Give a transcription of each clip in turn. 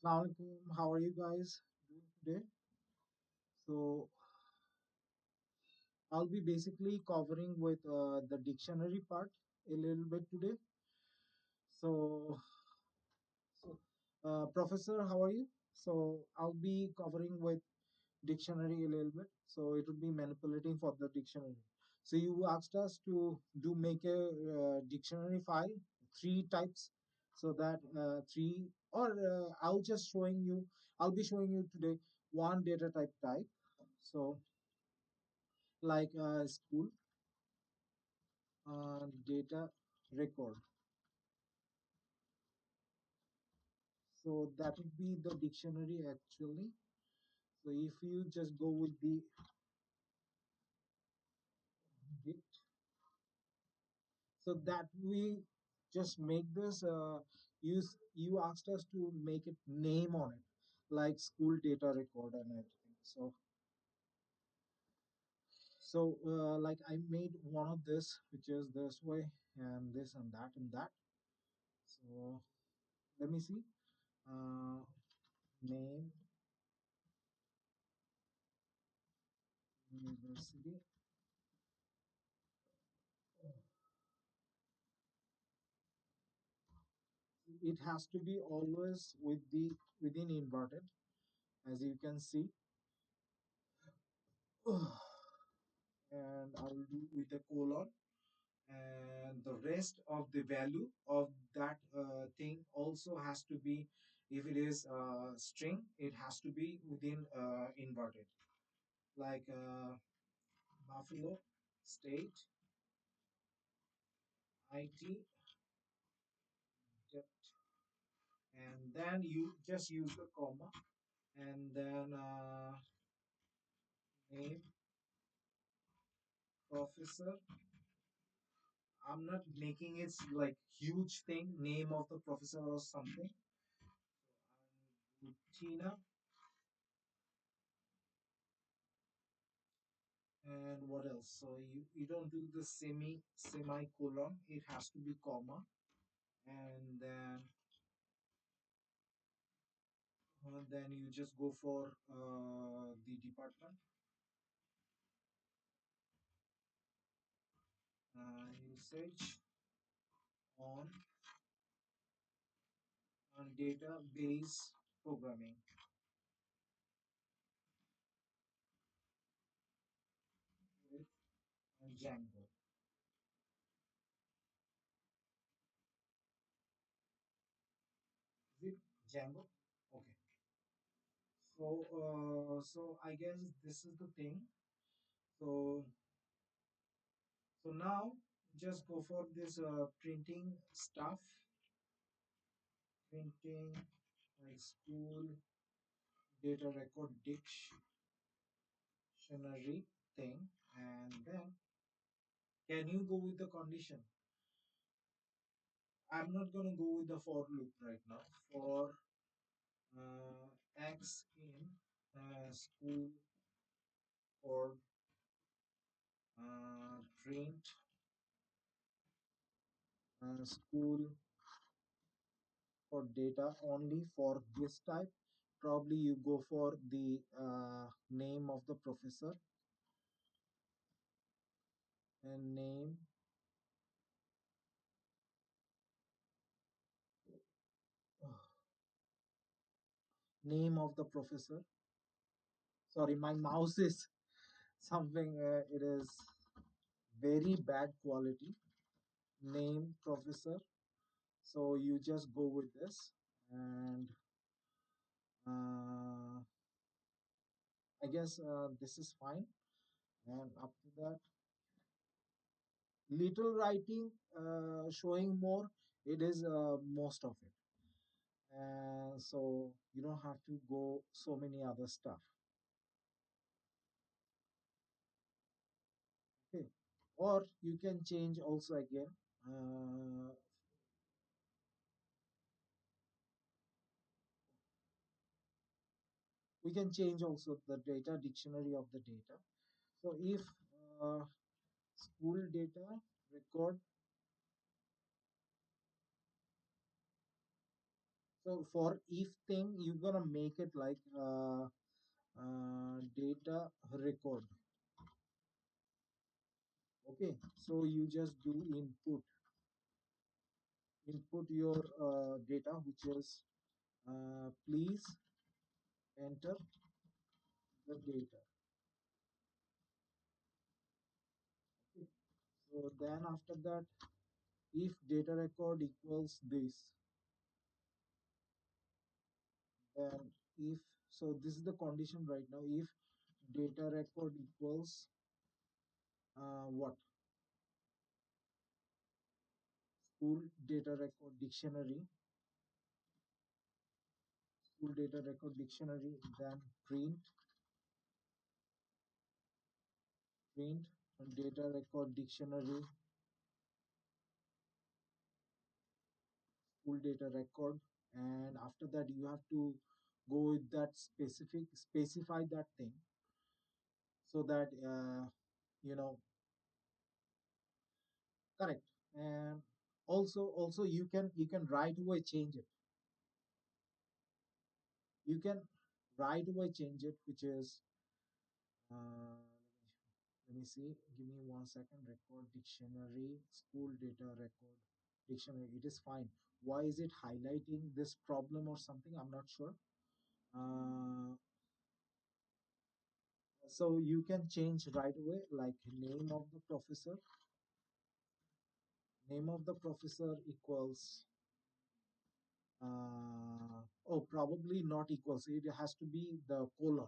Assalamualaikum. How are you guys doing today? So I'll be basically covering with the dictionary part a little bit today. So, Professor, how are you? So I'll be covering with dictionary a little bit. So it would be manipulating for the dictionary. So you asked us to do make a dictionary file, three types, so that three or I'll just showing you. I'll be showing you today one data type. So like school data record. So that would be the dictionary actually. So if you just go with the dict, so that we just make this use you asked us to make it name on it like school data record and everything. So like I made one of this which is this way and this and that and that. So let me see. Uh, Name university. It has to be always with the within inverted, as you can see. And I will do with a colon, and the rest of the value of that thing also has to be, if it is string, it has to be within inverted, like Buffalo State IT depth. And then you just use the comma, and then name professor. I'm not making it like huge thing, name of the professor or something. Arbutina, and what else? So you don't do the semicolon, it has to be comma, and then you just go for the department, usage on database programming with Django. Is it Django? Okay. So I guess this is the thing. So so now just go for this printing stuff, printing like school data record dictionary thing, and then can you go with the condition? I'm not gonna go with the for loop right now. For X in school or print school for data only for this type. Probably you go for the name of the professor and name of the professor. Sorry, my mouse is something. It is very bad quality. Name professor. So you just go with this, and I guess this is fine. And up to that, little writing, showing more. It is most of it. And so you don't have to go so many other stuff. Okay, or you can change also again. uh, we can change also the data dictionary of the data. So if uh, school data record So for if thing, you're gonna make it like data record. Okay, so you just do input your data, which is please enter the data. Okay. So then after that, if data record equals this, then if, so this is the condition right now. If data record equals what? School data record dictionary, school data record dictionary, then print data record dictionary, school data record, and after that you have to go with that specify that thing, so that you know, correct. And also you can right away change it. You can right away change it, which is let me see, give me 1 second. Record dictionary, school data record dictionary, it is fine. Why is it highlighting this problem or something? I'm not sure. uh, so you can change right away, like name of the professor equals oh, probably not equals, it has to be the colon.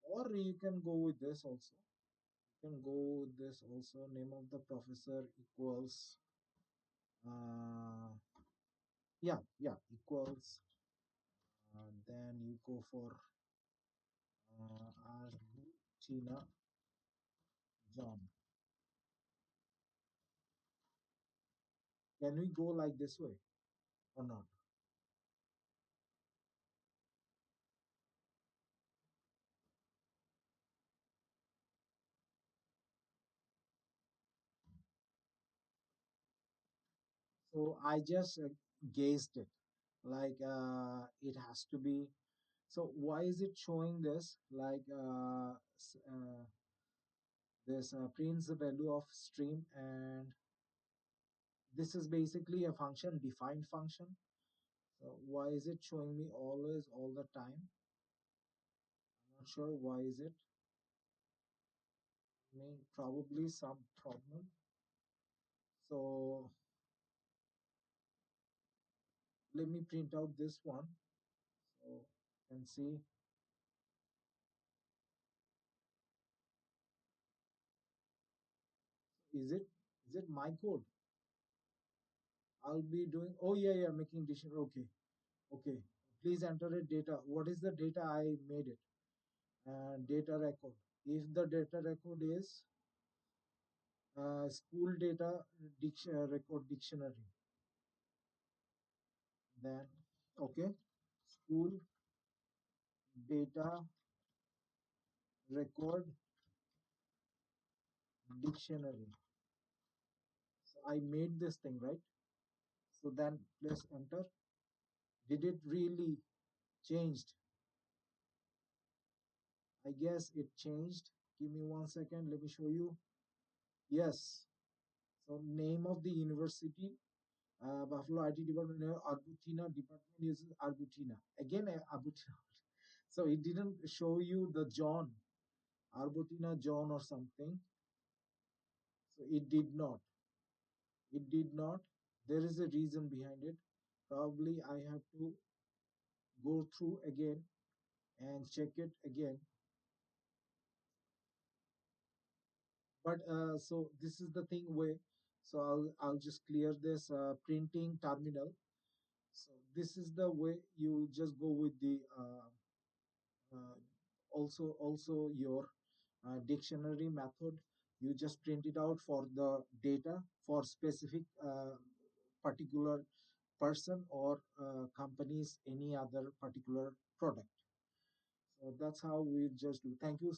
Or you can go with this also. You can go with this also. Name of the professor equals uh, yeah, equals then you go for Arbutina John. Can we go like this way or not? So I just guessed it, like it has to be. So why is it showing this? Like this prints the value of stream, and this is basically a function, defined function. So why is it showing me always all the time? I'm not sure why is it. I mean, probably some problem. So let me print out this one, so you can see. Is it my code? I'll be doing, oh yeah, making decision. Okay, okay. Please enter it data. What is the data I made it? Data record. If the data record is school data record dictionary, then okay, school data record dictionary. So I made this thing, right? So then let's enter. Did it really changed? I guess it changed. Give me 1 second. Let me show you. Yes. So name of the university, Buffalo IT department, Arbutina department is Arbutina. Again, Arbutina. So it didn't show you the John, Arbutina John or something. So it did not. It did not. There is a reason behind it. Probably I have to go through again and check it again. But so this is the thing way. So I'll just clear this printing terminal. So this is the way you just go with the uh, also your dictionary method. You just print it out for the data for specific particular person or companies, any other particular product. So that's how we just do. Thank you,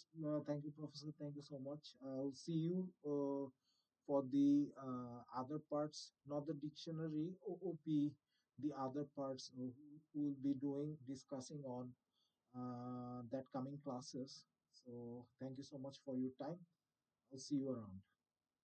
Professor. Thank you so much. I'll see you for the other parts, not the dictionary, OOP. the other parts who will be doing discussing on that coming classes. So thank you so much for your time. I'll see you around.